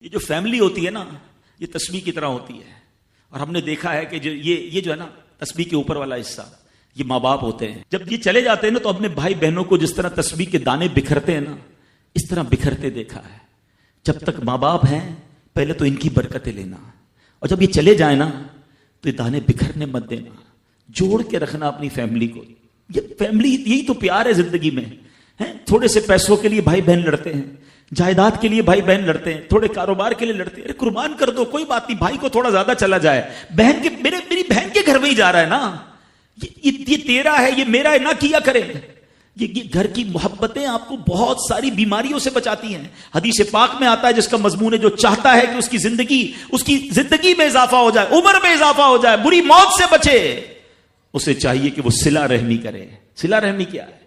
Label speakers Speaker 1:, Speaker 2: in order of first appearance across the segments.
Speaker 1: یہ جو فیملی ہوتی ہے نا، یہ تسبیح کی طرح ہوتی ہے. اور ہم نے دیکھا ہے کہ یہ جو ہے نا تسبیح کے اوپر والا حصہ، یہ ماں باپ ہوتے ہیں. جب یہ چلے جاتے ہیں نا تو اپنے بھائی بہنوں کو جس طرح تسبیح کے دانے بکھرتے ہیں نا، اس طرح بکھرتے دیکھا ہے. جب تک ماں باپ ہیں پہلے تو ان کی برکتیں لینا، اور جب یہ چلے جائیں نا تو یہ دانے بکھرنے مت دینا، جوڑ کے رکھنا اپنی فیملی کو. یہ فیملی یہی تو پیار ہے زندگی میں. تھوڑے سے پیسوں کے لیے بھائی بہن لڑتے ہیں، جائیداد کے لیے بھائی بہن لڑتے ہیں، تھوڑے کاروبار کے لیے لڑتے ہیں. ارے قربان کر دو، کوئی بات نہیں، بھائی کو تھوڑا زیادہ چلا جائے، بہن کے میری بہن کے گھر میں ہی جا رہا ہے نا، یہ تیرا ہے، یہ میرا ہے، نہ کیا کرے. یہ گھر کی محبتیں آپ کو بہت ساری بیماریوں سے بچاتی ہیں. حدیث پاک میں آتا ہے جس کا مضمون ہے جو چاہتا ہے کہ اس کی زندگی میں اضافہ ہو جائے، عمر میں اضافہ ہو جائے، بری موت سے بچے، اسے چاہیے کہ وہ صلہ رحمی کرے. صلہ رحمی کیا ہے؟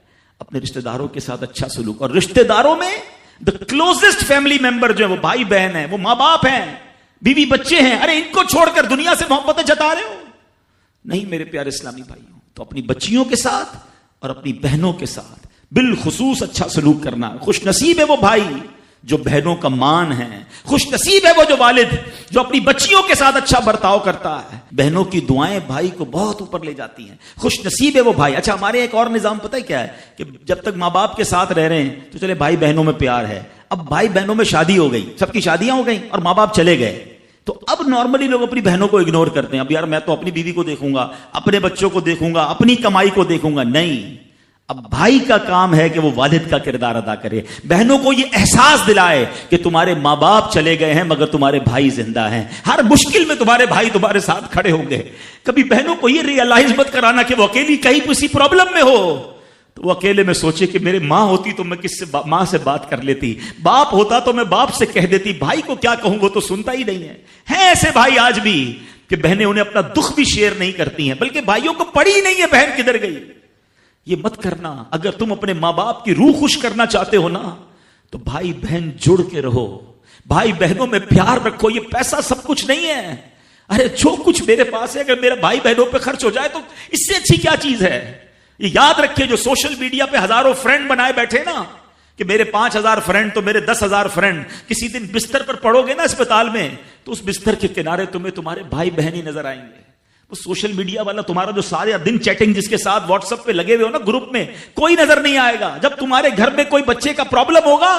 Speaker 1: اپنے رشتہ داروں کے ساتھ اچھا سلوک. اور رشتہ داروں میں the closest family member جو ہے وہ بھائی بہن ہیں، وہ ماں باپ ہیں، بیوی بچے ہیں. ارے ان کو چھوڑ کر دنیا سے محبتیں جتا رہے ہو؟ نہیں میرے پیارے اسلامی بھائیوں. تو اپنی بچیوں کے ساتھ اور اپنی بہنوں کے ساتھ بالخصوص اچھا سلوک کرنا. خوش نصیب ہے وہ بھائی جو بہنوں کا مان ہے، خوش نصیب ہے وہ جو والد جو اپنی بچیوں کے ساتھ اچھا برتاؤ کرتا ہے. بہنوں کی دعائیں بھائی کو بہت اوپر لے جاتی ہیں. خوش نصیب ہے وہ بھائی. اچھا ہمارے ایک اور نظام پتہ ہے کیا ہے کہ جب تک ماں باپ کے ساتھ رہ رہے ہیں تو چلے بھائی بہنوں میں پیار ہے. اب بھائی بہنوں میں شادی ہو گئی، سب کی شادیاں ہو گئیں اور ماں باپ چلے گئے، تو اب نارملی لوگ اپنی بہنوں کو اگنور کرتے ہیں. اب یار میں تو اپنی بیوی کو دیکھوں گا، اپنے بچوں کو دیکھوں گا، اپنی کمائی کو دیکھوں گا. نہیں، اب بھائی کا کام ہے کہ وہ والد کا کردار ادا کرے. بہنوں کو یہ احساس دلائے کہ تمہارے ماں باپ چلے گئے ہیں مگر تمہارے بھائی زندہ ہیں، ہر مشکل میں تمہارے بھائی تمہارے ساتھ کھڑے ہوں گے. کبھی بہنوں کو یہ ریئلائز مت کرانا کہ وہ اکیلی کہیں کسی پرابلم میں ہو تو وہ اکیلے میں سوچے کہ میرے ماں ہوتی تو میں ماں سے بات کر لیتی، باپ ہوتا تو میں باپ سے کہہ دیتی، بھائی کو کیا کہوں وہ تو سنتا ہی نہیں ہے. ہیں ایسے بھائی آج بھی کہ بہنیں انہیں اپنا دکھ بھی شیئر نہیں کرتی ہیں، بلکہ بھائیوں کو پڑی ہی نہیں ہے بہن کدھر گئی. یہ مت کرنا. اگر تم اپنے ماں باپ کی روح خوش کرنا چاہتے ہو نا تو بھائی بہن جڑ کے رہو، بھائی بہنوں میں پیار رکھو. یہ پیسہ سب کچھ نہیں ہے. ارے جو کچھ میرے پاس ہے اگر میرا بھائی بہنوں پہ خرچ ہو جائے تو اس سے اچھی کیا چیز ہے. یہ یاد رکھے جو سوشل میڈیا پہ ہزاروں فرینڈ بنائے بیٹھے نا کہ میرے 5000 فرینڈ تو میرے 10,000 فرینڈ، کسی دن بستر پر پڑو گے نا اسپتال میں تو اس بستر کے کنارے تمہیں تمہارے بھائی بہن ہی نظر آئیں گے. سوشل میڈیا والا تمہارا جو سارے دن چیٹنگ جس کے ساتھ واٹس ایپ پہ لگے ہوئے ہو نا گروپ میں، کوئی نظر نہیں آئے گا. جب تمہارے گھر میں کوئی بچے کا پرابلم ہوگا،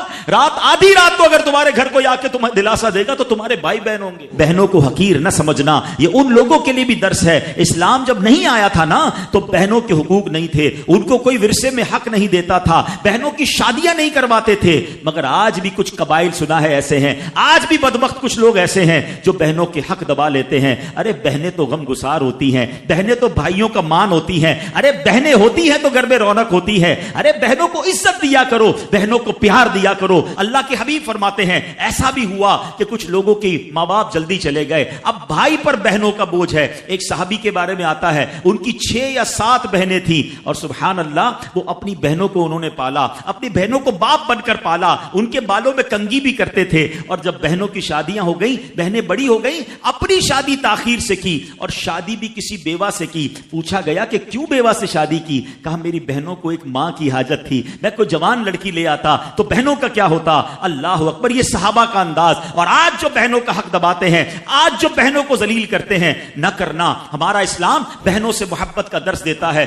Speaker 1: آدھی رات کو اگر تمہارے گھر کوئی آ کے تمہیں دلاسا دے گا تو تمہارے بھائی بہن ہوں گے. بہنوں کو حقیر نہ سمجھنا، یہ ان لوگوں کے لیے بھی درس ہے. اسلام جب نہیں آیا تھا نا تو بہنوں کے حقوق نہیں تھے، ان کو کوئی ورثے میں حق نہیں دیتا تھا، بہنوں کی شادیاں نہیں کرواتے تھے. مگر آج بھی کچھ قبائل سنا ہے ایسے ہیں، آج بھی بدبخت کچھ لوگ ایسے ہیں جو بہنوں کے حق دبا لیتے ہیں. ارے بہنیں تو غم گسار ہوتی ہیں، بہنیں تو بھائیوں کا مان ہوتی ہیں. ارے بہنیں ہوتی ہیں تو گھر میں رونق ہوتی ہے. ارے بہنوں کو عزت دیا کرو، بہنوں کو پیار دیا کرو. اللہ کے حبیب فرماتے ہیں ایسا بھی ہوا کہ کچھ لوگوں کی ماں باپ جلدی چلے گئے، اب بھائی پر بہنوں کا بوجھ ہے. ایک صحابی کے بارے میں آتا ہے ان کی 6 یا 7 بہنیں تھیں اور سبحان اللہ وہ اپنی بہنوں کو انہوں نے پالا، اپنی بہنوں کو باپ بن کر پالا. ان کے بالوں میں کنگھی بھی کرتے تھے. اور جب بہنوں کی شادیاں ہو گئی، بہنیں بڑی ہو گئی، اپنی شادی تاخیر سے کی اور شادی بھی کسی بیوہ سے کی. پوچھا گیا کہ کیوں بیوہ سے شادی کی؟ کہا میری بہنوں کو ایک ماں کی حاجت تھی، میں کوئی جوان لڑکی لے آتا تو بہنوں کا کیا ہوتا. اللہ اکبر. یہ صحابہ کا انداز. اور آج جو بہنوں کا حق دباتے ہیں، آج جو بہنوں کو ذلیل کرتے ہیں، نہ کرنا. ہمارا اسلام بہنوں سے محبت کا درس دیتا ہے.